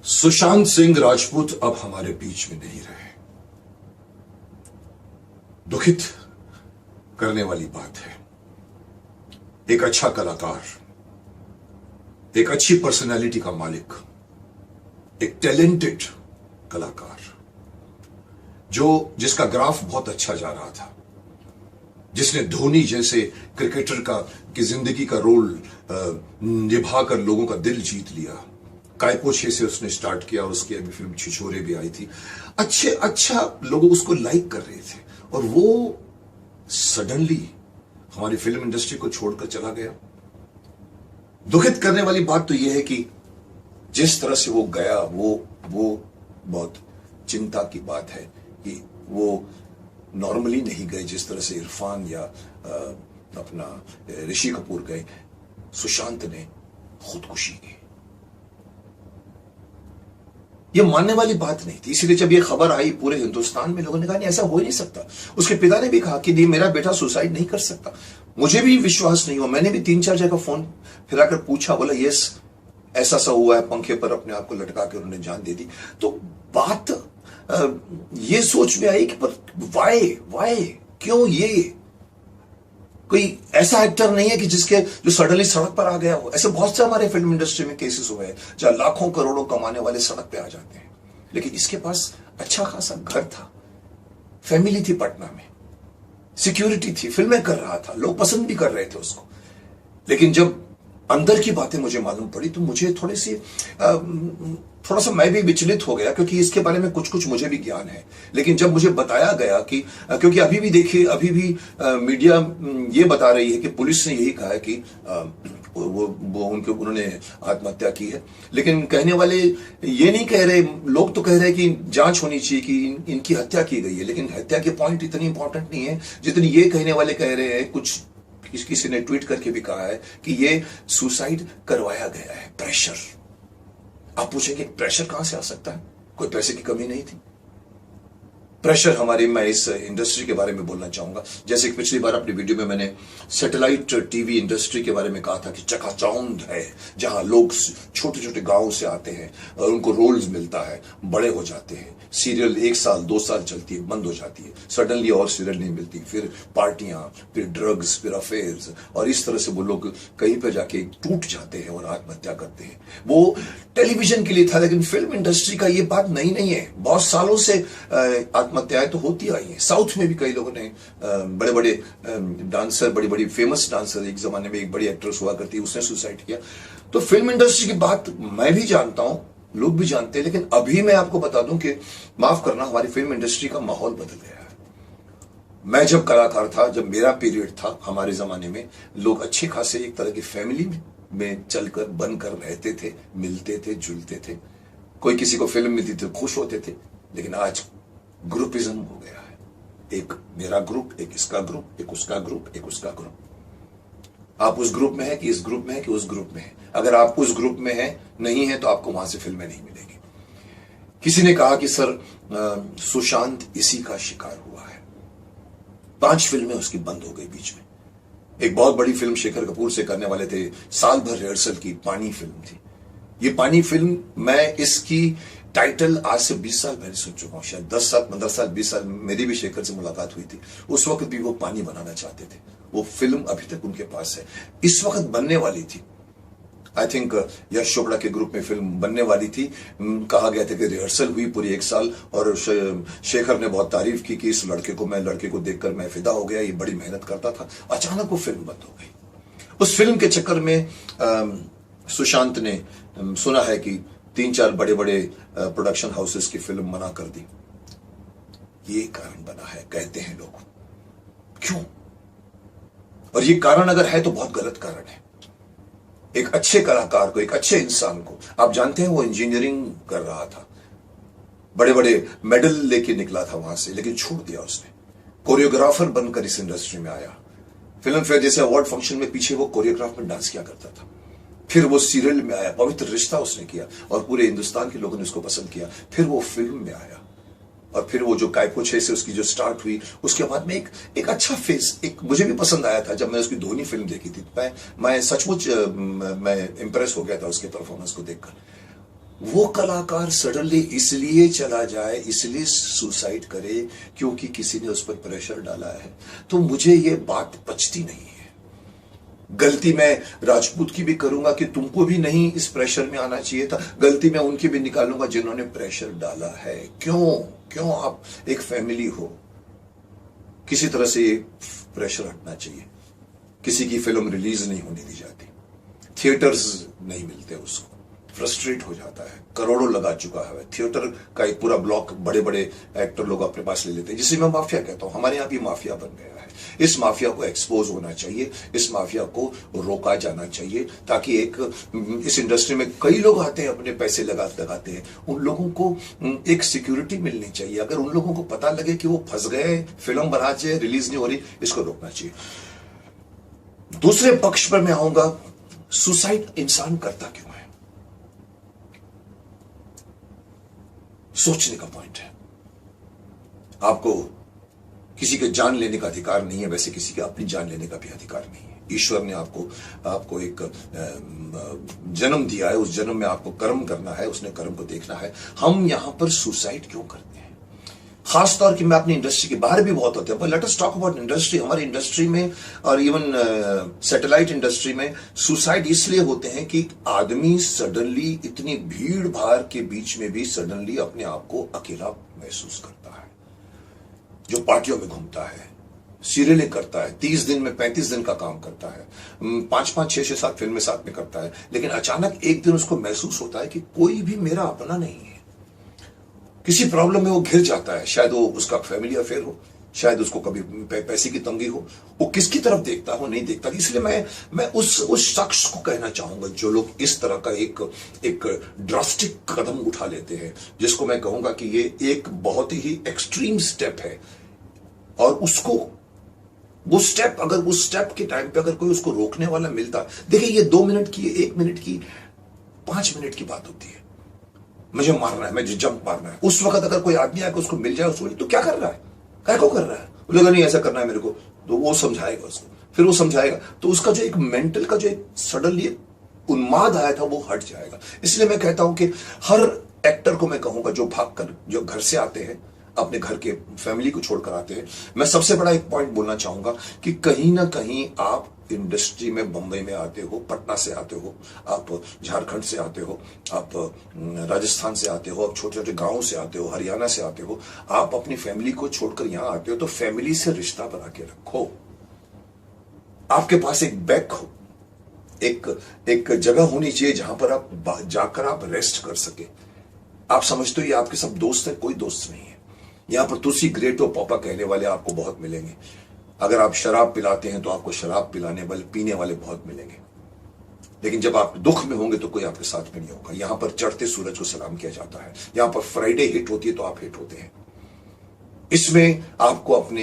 सुशांत सिंह राजपूत अब हमारे बीच में नहीं रहे। दुखित करने वाली बात है। एक अच्छा कलाकार, एक अच्छी पर्सनालिटी का मालिक, एक टैलेंटेड कलाकार जिसका ग्राफ बहुत अच्छा जा रहा था, जिसने धोनी जैसे क्रिकेटर की जिंदगी का रोल निभाकर लोगों का दिल जीत लिया। कायपोछे से उसने स्टार्ट किया और उसकी अभी फिल्म छिछोरे भी आई थी। अच्छा लोग उसको लाइक कर रहे थे और वो सडनली हमारी फिल्म इंडस्ट्री को छोड़कर चला गया। दुखित करने वाली बात तो यह है कि जिस तरह से वो गया वो बहुत चिंता की बात है कि वो नॉर्मली नहीं गए जिस तरह से इरफान या अपना ऋषि कपूर गए। सुशांत ने खुदकुशी की। ये मानने वाली बात नहीं थी, इसीलिए जब ये खबर आई पूरे हिंदुस्तान में लोगों ने कहा नहीं, ऐसा हो ही नहीं सकता। उसके पिता ने भी कहा कि नहीं, मेरा बेटा सुसाइड नहीं कर सकता। मुझे भी विश्वास नहीं हुआ। मैंने भी 3-4 जगह फोन फिराकर पूछा, बोला यस ऐसा सा हुआ है, पंखे पर अपने आप को लटका के उन्होंने जान दे दी। तो बात ये सोच में आई कि पर वाई क्यों? ये कोई ऐसा एक्टर नहीं है कि जो सडनली सड़क पर आ गया हो। ऐसे बहुत से हमारे फिल्म इंडस्ट्री में केसेस हुए हैं जहां लाखों करोड़ों कमाने वाले सड़क पे आ जाते हैं। लेकिन इसके पास अच्छा खासा घर था, फैमिली थी पटना में, सिक्योरिटी थी, फिल्में कर रहा था, लोग पसंद भी कर रहे थे उसको। लेकिन जब अंदर की बातें मुझे मालूम पड़ी तो मुझे थोड़ा सा मैं भी विचलित हो गया, क्योंकि इसके बारे में कुछ मुझे भी ज्ञान है। लेकिन जब मुझे बताया गया कि क्योंकि अभी भी मीडिया ये बता रही है कि पुलिस ने यही कहा है कि उन्होंने आत्महत्या की है। लेकिन कहने वाले ये नहीं कह रहे, लोग तो कह रहे हैं कि जांच होनी चाहिए कि इनकी हत्या की गई है। लेकिन हत्या के पॉइंट इतनी इंपॉर्टेंट नहीं है जितनी ये कहने वाले कह रहे हैं। किसी ने ट्वीट करके भी कहा है कि ये सुसाइड करवाया गया है, प्रेशर। आप पूछेंगे प्रेशर कहां से आ सकता है? कोई पैसे की कमी नहीं थी। प्रेशर मैं इस इंडस्ट्री के बारे में बोलना चाहूंगा। जैसे कि पिछली बार अपनी वीडियो में मैंने सैटेलाइट टीवी इंडस्ट्री के बारे में कहा था कि चकाचौंध है, जहां लोग छोटे छोटे गांवों से आते हैं और उनको रोल्स मिलता है, बड़े हो जाते हैं। सीरियल 1 साल 2 साल चलती है, बंद हो जाती है, सडनली और सीरियल नहीं मिलती, फिर पार्टियां, फिर ड्रग्स, फिर अफेयर्स, और इस तरह से वो लोग कहीं पर जाके टूट जाते हैं और आत्महत्या करते हैं। वो टेलीविजन के लिए था, लेकिन फिल्म इंडस्ट्री का ये बात नहीं है। बहुत सालों से आत्महत्याएं तो होती आई हैं। साउथ में भी कई लोगों ने, बड़े बड़े डांसर, बड़ी बड़ी फेमस डांसर, एक जमाने में एक बड़ी एक्ट्रेस हुआ करती, उसने सुसाइड किया। तो फिल्म इंडस्ट्री की बात मैं भी जानता हूं, लोग भी जानते हैं। लेकिन अभी मैं आपको बता दूं कि माफ करना, हमारी फिल्म इंडस्ट्री का माहौल बदल गया है। मैं जब कलाकार था, जब मेरा पीरियड था, हमारे जमाने में लोग अच्छे खासे एक तरह की फैमिली में चलकर बनकर रहते थे, मिलते थे, जुलते थे। कोई किसी को फिल्म मिलती थी खुश होते थे। लेकिन आज ग्रुपिज्म हो गया है। एक मेरा ग्रुप, एक इसका ग्रुप, एक उसका ग्रुप, एक उसका ग्रुप। आप उस ग्रुप में है कि इस ग्रुप में है कि उस ग्रुप में है। अगर आप उस ग्रुप में है नहीं है तो आपको वहां से फिल्में नहीं मिलेगी। किसी ने कहा कि सर सुशांत इसी का शिकार हुआ है। 5 फिल्में उसकी बंद हो गई बीच में। एक बहुत बड़ी फिल्म शेखर कपूर से करने वाले थे, साल भर रिहर्सल की, पानी फिल्म थी। ये पानी फिल्म, मैं इसकी टाइटल आज से 20 साल पहले सुन चुका हूं, शायद 10 साल 15 साल 20 साल। मेरी भी शेखर से मुलाकात हुई थी। उस वक्त भी वो पानी बनाना चाहते थे। वो फिल्म अभी तक उनके पास है, इस वक्त बनने वाली थी। आई थिंक यश चोपड़ा के ग्रुप में फिल्म बनने वाली थी। कहा गया था कि रिहर्सल हुई पूरी 1 साल, और शेखर ने बहुत तारीफ की कि इस लड़के को देखकर मैं फिदा हो गया, ये बड़ी मेहनत करता था। अचानक वो फिल्म बंद हो गई। उस फिल्म के चक्कर में सुशांत ने सुना है कि 3-4 बड़े बड़े प्रोडक्शन हाउसेस की फिल्म मना कर दी। ये कारण बना है, कहते हैं लोग। क्यों? और ये कारण अगर है तो बहुत गलत कारण है। एक अच्छे कलाकार को, एक अच्छे इंसान को, आप जानते हैं वो इंजीनियरिंग कर रहा था, बड़े बड़े मेडल लेके निकला था वहां से, लेकिन छोड़ दिया उसने। कोरियोग्राफर बनकर इस इंडस्ट्री में आया। फिल्म फेयर जैसे अवार्ड फंक्शन में पीछे वो कोरियोग्राफ में डांस किया करता था। फिर वो सीरियल में आया, पवित्र रिश्ता उसने किया और पूरे हिंदुस्तान के लोगों ने उसको पसंद किया। फिर वो फिल्म में आया और फिर वो जो कायपोछे से उसकी जो स्टार्ट हुई, उसके बाद में एक अच्छा फेस, एक मुझे भी पसंद आया था। जब मैंने उसकी धोनी फिल्म देखी थी, मैं सचमुच मैं इंप्रेस हो गया था उसके परफॉर्मेंस को देखकर। वो कलाकार सडनली इसलिए चला जाए, इसलिए सुसाइड करे क्योंकि किसी ने उस पर प्रेशर डाला है, तो मुझे ये बात पचती नहीं है। गलती मैं राजपूत की भी करूंगा कि तुमको भी नहीं इस प्रेशर में आना चाहिए था, गलती मैं उनकी भी निकालूंगा जिन्होंने प्रेशर डाला है। क्यों आप एक फैमिली हो, किसी तरह से ये प्रेशर हटना चाहिए। किसी की फिल्म रिलीज नहीं होने दी जाती, थिएटर्स नहीं मिलते उसको, फ्रस्ट्रेट हो जाता है, करोड़ों लगा चुका है, थिएटर का एक पूरा ब्लॉक बड़े बड़े एक्टर लोग अपने पास ले लेते हैं, जिसे मैं माफिया कहता हूं। हमारे यहां भी माफिया बन गया है। इस माफिया को एक्सपोज होना चाहिए, इस माफिया को रोका जाना चाहिए, ताकि इस इंडस्ट्री में कई लोग आते हैं, अपने पैसे लगाते हैं, उन लोगों को एक सिक्योरिटी मिलनी चाहिए। अगर उन लोगों को पता लगे कि वो फंस गए, फिल्म बना चाहिए, रिलीज नहीं हो रही, इसको रोकना चाहिए। दूसरे पक्ष पर मैं आऊंगा, सुसाइड इंसान करता क्यों है? सोचने का पॉइंट है। आपको किसी के जान लेने का अधिकार नहीं है, वैसे किसी के अपनी जान लेने का भी अधिकार नहीं है। ईश्वर ने आपको एक जन्म दिया है, उस जन्म में आपको कर्म करना है, उसने कर्म को देखना है। हम यहां पर सुसाइड क्यों करते हैं? खासतौर की मैं अपनी इंडस्ट्री के बाहर भी बहुत होते हैं, पर let us talk about industry. हमारी इंडस्ट्री में और इवन सैटेलाइट इंडस्ट्री में सुसाइड इसलिए होते हैं कि आदमी सडनली इतनी भीड़ भाड़ के बीच में भी सडनली अपने आप को अकेला महसूस करता है। जो पार्टियों में घूमता है, सीरियलें करता है, 30 दिन में 35 दिन का काम करता है, 5-5, 6-6, 7 फिल्में साथ में करता है, लेकिन अचानक एक दिन उसको महसूस होता है कि कोई भी मेरा अपना नहीं है। किसी प्रॉब्लम में वो घिर जाता है, शायद वो उसका फैमिली अफेयर हो, शायद उसको कभी पैसे की तंगी हो, वो किसकी तरफ देखता हो नहीं देखता। इसलिए मैं उस शख्स को कहना चाहूंगा जो लोग इस तरह का एक ड्रास्टिक कदम उठा लेते हैं, जिसको मैं कहूंगा कि ये एक बहुत ही एक्सट्रीम स्टेप है, और उसको वो स्टेप अगर उस स्टेप के टाइम पे अगर कोई उसको रोकने वाला मिलता, देखिए ये 2 मिनट की, 1 मिनट की, 5 मिनट की बात होती है। मुझे मारना है, मुझे जंप मारना है, उस वक्त अगर कोई आदमी आकर उसको मिल जाए, उसको तो क्या कर रहा है, क्या को कर रहा है, वो लगा नहीं ऐसा करना है मेरे को, तो वो समझाएगा उसको, फिर वो समझाएगा, तो उसका जो एक मेंटल का जो एक सडनली उन्माद आया था वो हट जाएगा। इसलिए मैं कहता हूं कि हर एक्टर को मैं कहूंगा जो भागकर, जो घर से आते हैं, अपने घर के फैमिली को छोड़कर आते हैं, मैं सबसे बड़ा एक पॉइंट बोलना चाहूंगा कि कहीं ना कहीं आप इंडस्ट्री में बंबई में आते हो, पटना से आते हो, आप झारखंड से आते हो, आप राजस्थान से आते हो, आप छोटे छोटे गांवों से आते हो, हरियाणा से आते हो, आप अपनी फैमिली को छोड़कर यहां आते हो, तो फैमिली से रिश्ता बना के रखो। आपके पास एक बैक हो, एक जगह होनी चाहिए जहां पर आप जाकर आप रेस्ट कर सके। आप समझते हो ये आपके सब दोस्त है, कोई दोस्त नहीं है। यहां पर तुलसी ग्रेट और पापा कहने वाले आपको बहुत मिलेंगे। अगर आप शराब पिलाते हैं तो आपको शराब पिलाने वाले, पीने वाले बहुत मिलेंगे, लेकिन जब आप दुख में होंगे तो कोई आपके साथ में नहीं होगा। यहां पर चढ़ते सूरज को सलाम किया जाता है, यहां पर फ्राइडे हिट होती है तो आप हिट होते हैं। इसमें आपको अपने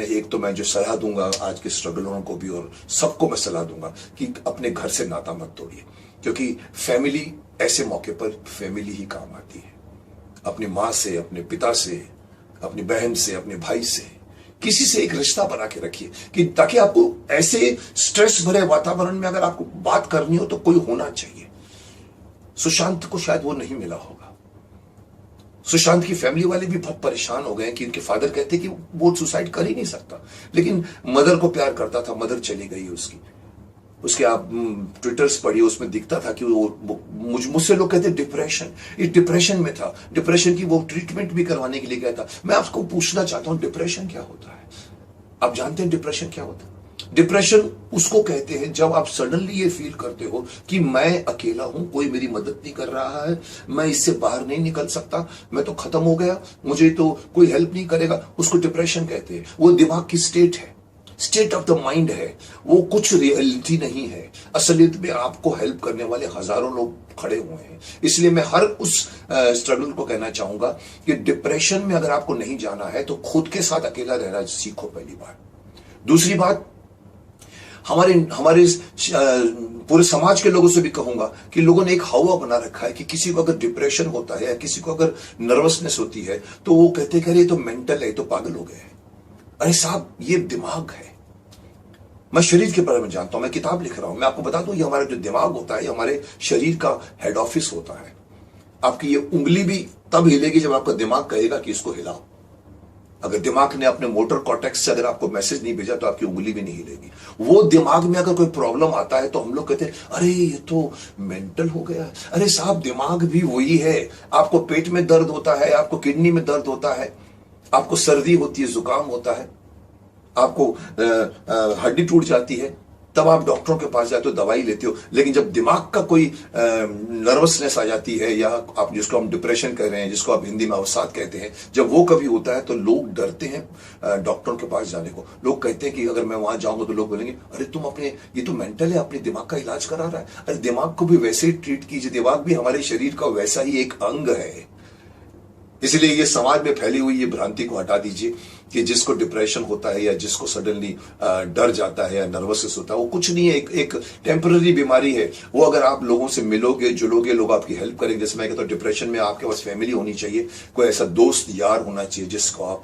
एक तो मैं जो सलाह दूंगा आज के स्ट्रगलरों को भी और सबको मैं सलाह दूंगा कि अपने घर से नाता मत तोड़िए, क्योंकि फैमिली ऐसे मौके पर फैमिली ही काम आती है। अपनी मां से, अपने पिता से, अपनी बहन से, अपने भाई से, किसी से एक रिश्ता बना के रखिए, कि ताकि आपको ऐसे स्ट्रेस भरे वातावरण में अगर आपको बात करनी हो तो कोई होना चाहिए। सुशांत को शायद वो नहीं मिला होगा। सुशांत की फैमिली वाले भी बहुत परेशान हो गए कि उनके फादर कहते कि वो सुसाइड कर ही नहीं सकता, लेकिन मदर को प्यार करता था, मदर चली गई उसके आप ट्विटर्स पढ़िए, उसमें दिखता था कि वो मुझसे लोग कहते डिप्रेशन, इस डिप्रेशन में था, डिप्रेशन की वो ट्रीटमेंट भी करवाने के लिए गया था। मैं आपको पूछना चाहता हूं डिप्रेशन क्या होता है? आप जानते हैं डिप्रेशन क्या होता है? डिप्रेशन उसको कहते हैं जब आप सडनली ये फील करते हो कि मैं अकेला हूं, कोई मेरी मदद नहीं कर रहा है, मैं इससे बाहर नहीं निकल सकता, मैं तो खत्म हो गया, मुझे तो कोई हेल्प नहीं करेगा, उसको डिप्रेशन कहते हैं। वो दिमाग की स्टेट है, स्टेट ऑफ द माइंड है, वो कुछ रियलिटी नहीं है। असलियत में आपको हेल्प करने वाले हजारों लोग खड़े हुए हैं। इसलिए मैं हर उस स्ट्रगल को कहना चाहूंगा कि डिप्रेशन में अगर आपको नहीं जाना है तो खुद के साथ अकेला रहना सीखो, पहली बात। दूसरी बात, हमारे पूरे समाज के लोगों से भी कहूंगा कि लोगों ने एक हवा बना रखा है कि किसी को अगर डिप्रेशन होता है या किसी को अगर नर्वसनेस होती है तो वो कहते कि ये तो मेंटल है, तो पागल हो गए। अरे साहब, ये दिमाग है। मैं शरीर के बारे में जानता हूं, मैं किताब लिख रहा हूं, मैं आपको बता दूं ये हमारा जो दिमाग होता है, ये हमारे शरीर का हेड ऑफिस होता है। आपकी ये उंगली भी तब हिलेगी जब आपका दिमाग कहेगा कि इसको हिलाओ। अगर दिमाग ने अपने मोटर कॉर्टेक्स से अगर आपको मैसेज नहीं भेजा तो आपकी उंगली भी नहीं हिलेगी। वो दिमाग में अगर कोई प्रॉब्लम आता है तो हम लोग कहते हैं अरे ये तो मेंटल हो गया। अरे साहब, दिमाग भी वही है। आपको पेट में दर्द होता है, आपको किडनी में दर्द होता है, आपको सर्दी होती है, जुकाम होता है, आपको हड्डी टूट जाती है, तब आप डॉक्टरों के पास जाते हो, दवाई लेते हो। लेकिन जब दिमाग का कोई नर्वसनेस आ जाती है, या आप जिसको हम डिप्रेशन कह रहे हैं, जिसको आप हिंदी में अवसाद कहते हैं, जब वो कभी होता है तो लोग डरते हैं डॉक्टरों के पास जाने को। लोग कहते हैं कि अगर मैं वहां जाऊंगा तो लोग बोलेंगे अरे तुम अपने, ये तो मेंटल है, अपने दिमाग का इलाज करा रहा है। अरे दिमाग को भी वैसे ही ट्रीट कीजिए, दिमाग भी हमारे शरीर का वैसा ही एक अंग है। इसलिए ये समाज में फैली हुई ये भ्रांति को हटा दीजिए कि जिसको डिप्रेशन होता है या जिसको सडनली डर जाता है या नर्वसनेस होता है, वो कुछ नहीं है, एक टेम्पररी बीमारी है। वो अगर आप लोगों से मिलोगे, जुलोगे, लोग आपकी हेल्प करेंगे। जैसे मैं कहता हूँ, डिप्रेशन में आपके पास फैमिली होनी चाहिए, कोई ऐसा दोस्त यार होना चाहिए जिसको आप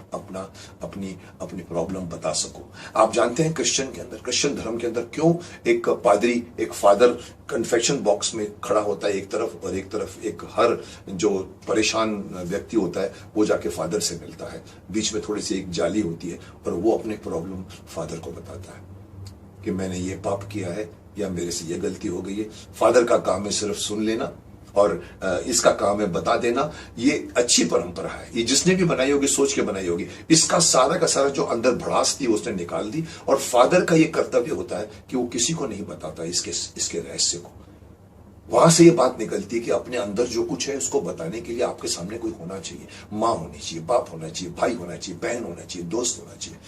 अपनी प्रॉब्लम बता सको। आप जानते हैं क्रिश्चियन धर्म के अंदर क्यों एक पादरी, एक फादर कन्फेशन बॉक्स में खड़ा होता है एक तरफ, और एक तरफ एक हर जो परेशान व्यक्ति होता है वो जाके फादर से मिलता है। बीच में थोड़ी सी एक जाली होती है और वो अपने प्रॉब्लम फादर को बताता है कि मैंने ये पाप किया है या मेरे से ये गलती हो गई है। फादर का काम है सिर्फ सुन लेना और इसका काम है बता देना। ये अच्छी परंपरा है, ये जिसने भी बनाई होगी सोच के बनाई होगी। इसका सारा का सारा जो अंदर भड़ास थी उसने निकाल दी। और फादर का ये कर्तव्य होता है कि वो किसी को नहीं बताता इसके रहस्य को। वहां से ये बात निकलती है कि अपने अंदर जो कुछ है उसको बताने के लिए आपके सामने कोई होना चाहिए। माँ होनी चाहिए, बाप होना चाहिए, भाई होना चाहिए, बहन होना चाहिए, दोस्त होना चाहिए।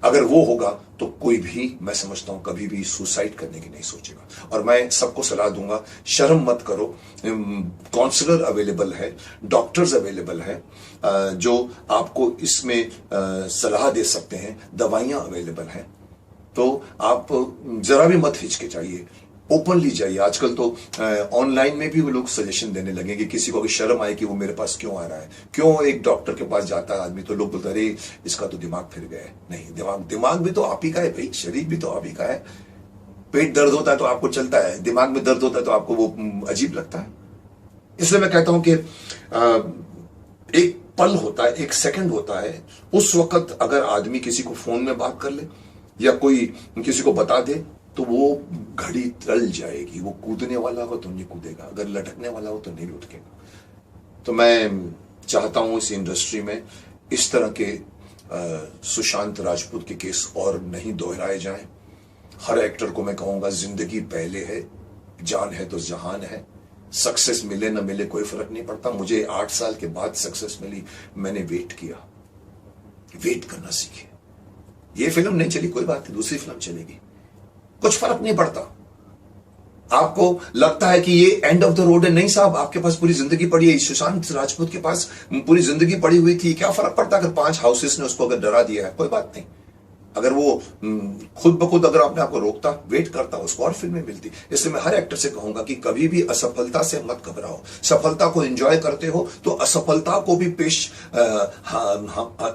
अगर वो होगा तो कोई भी, मैं समझता हूं, कभी भी सुसाइड करने की नहीं सोचेगा। और मैं सबको सलाह दूंगा, शर्म मत करो। काउंसलर अवेलेबल है, डॉक्टर्स अवेलेबल है जो आपको इसमें सलाह दे सकते हैं, दवाइयां अवेलेबल हैं। तो आप जरा भी मत हिचकिचाइए, ओपनली जाइए। आजकल तो ऑनलाइन में भी वो लोग सजेशन देने लगे कि किसी को अगर शर्म आए कि वो मेरे पास क्यों आ रहा है, क्यों एक डॉक्टर के पास जाता है आदमी, तो लोग बोलते हैं अरे इसका तो दिमाग फिर गया है। नहीं, दिमाग भी तो आप ही का है भाई, शरीर भी तो आप ही का है। पेट दर्द होता है तो आपको चलता है, दिमाग में दर्द होता है तो आपको वो अजीब लगता है। इसलिए मैं कहता हूं कि एक पल होता है, एक सेकंड होता है, उस वक्त अगर आदमी किसी को फोन में बात कर ले या कोई किसी को बता दे तो वो घड़ी टल जाएगी। वो कूदने वाला हो तो नहीं कूदेगा, अगर लटकने वाला हो तो नहीं लुढ़केगा। तो मैं चाहता हूं इस इंडस्ट्री में इस तरह के सुशांत राजपूत के केस और नहीं दोहराए जाएं। हर एक्टर को मैं कहूंगा, जिंदगी पहले है, जान है तो जहान है। सक्सेस मिले न मिले कोई फर्क नहीं पड़ता। मुझे 8 साल के बाद सक्सेस मिली, मैंने वेट किया, वेट करना सीखे। ये फिल्म नहीं चली कोई बात नहीं, दूसरी फिल्म चलेगी, कुछ फर्क नहीं पड़ता। आपको लगता है कि ये एंड ऑफ द रोड है, नहीं साहब, आपके पास पूरी जिंदगी पड़ी है। सुशांत राजपूत के पास पूरी जिंदगी पड़ी हुई थी, क्या फर्क पड़ता अगर 5 हाउसेस ने उसको अगर डरा दिया है, कोई बात नहीं। अगर वो खुद ब खुद अगर अपने आप को रोकता, वेट करता, उसको और फिल्में मिलती। इसलिए मैं हर एक्टर से कहूंगा कि कभी भी असफलता से मत घबराओ। सफलता को एंजॉय करते हो तो असफलता को भी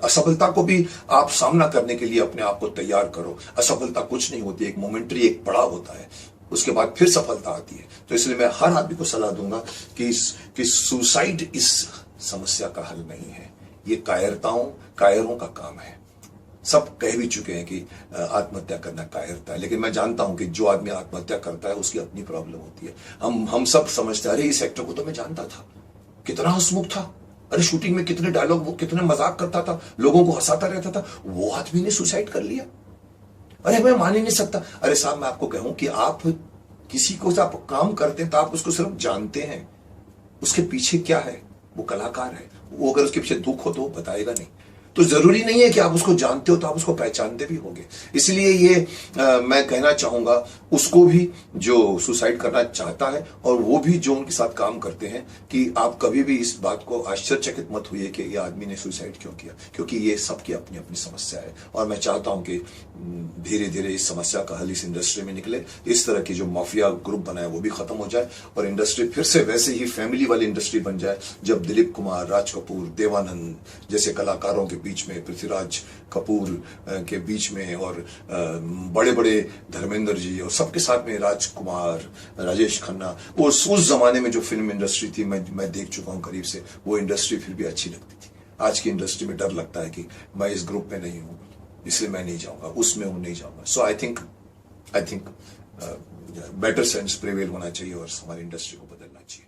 असफलता को भी आप सामना करने के लिए अपने आप को तैयार करो। असफलता कुछ नहीं होती, एक मोमेंटरी, एक पड़ाव होता है, उसके बाद फिर सफलता आती है। तो इसलिए मैं हर आदमी को सलाह दूंगा कि सुसाइड इस समस्या का हल नहीं है, ये कायरों का काम है। सब कह भी चुके हैं कि आत्महत्या करना कायरता है, लेकिन मैं जानता हूं कि जो आदमी आत्महत्या करता है उसकी अपनी प्रॉब्लम होती है। हम सब समझते हैं अरे इस एक्टर को तो मैं जानता था, कितना हंसमुख था, अरे शूटिंग में कितने डायलॉग, वो कितने मजाक करता था, लोगों को हंसाता रहता था, वो आदमी ने सुसाइड कर लिया। अरे मैं मान ही नहीं सकता। अरे साहब, मैं आपको कहूं कि आप किसी को आप काम करते हैं तो आप उसको सिर्फ जानते हैं, उसके पीछे क्या है, वो कलाकार है। वो अगर उसके पीछे दुख हो तो वो बताएगा नहीं। तो जरूरी नहीं है कि आप उसको जानते हो तो आप उसको पहचानते भी होंगे। इसलिए ये मैं कहना चाहूंगा उसको भी जो सुसाइड करना चाहता है और वो भी जो उनके साथ काम करते हैं, कि आप कभी भी इस बात को आश्चर्यचकित मत हुई कि ये आदमी ने सुसाइड क्यों किया, क्योंकि ये सबकी अपनी अपनी समस्या है। और मैं चाहता हूं कि धीरे धीरे इस समस्या का हल इस इंडस्ट्री में निकले, इस तरह की जो माफिया ग्रुप बना है वो भी खत्म हो जाए और इंडस्ट्री फिर से वैसे ही फैमिली वाली इंडस्ट्री बन जाए, जब दिलीप कुमार, राज कपूर, देवानंद जैसे कलाकारों के बीच में, पृथ्वीराज कपूर के बीच में, और बड़े बड़े धर्मेंद्र जी और सबके साथ में राजकुमार, राजेश खन्ना, उस जमाने में जो फिल्म इंडस्ट्री थी, मैं देख चुका हूं करीब से, वो इंडस्ट्री फिर भी अच्छी लगती थी। आज की इंडस्ट्री में डर लगता है कि मैं इस ग्रुप में नहीं हूं, इसलिए मैं नहीं जाऊंगा, उसमें हूं नहीं जाऊंगा। So I think better sense prevail होना चाहिए और हमारी इंडस्ट्री को बदलना चाहिए।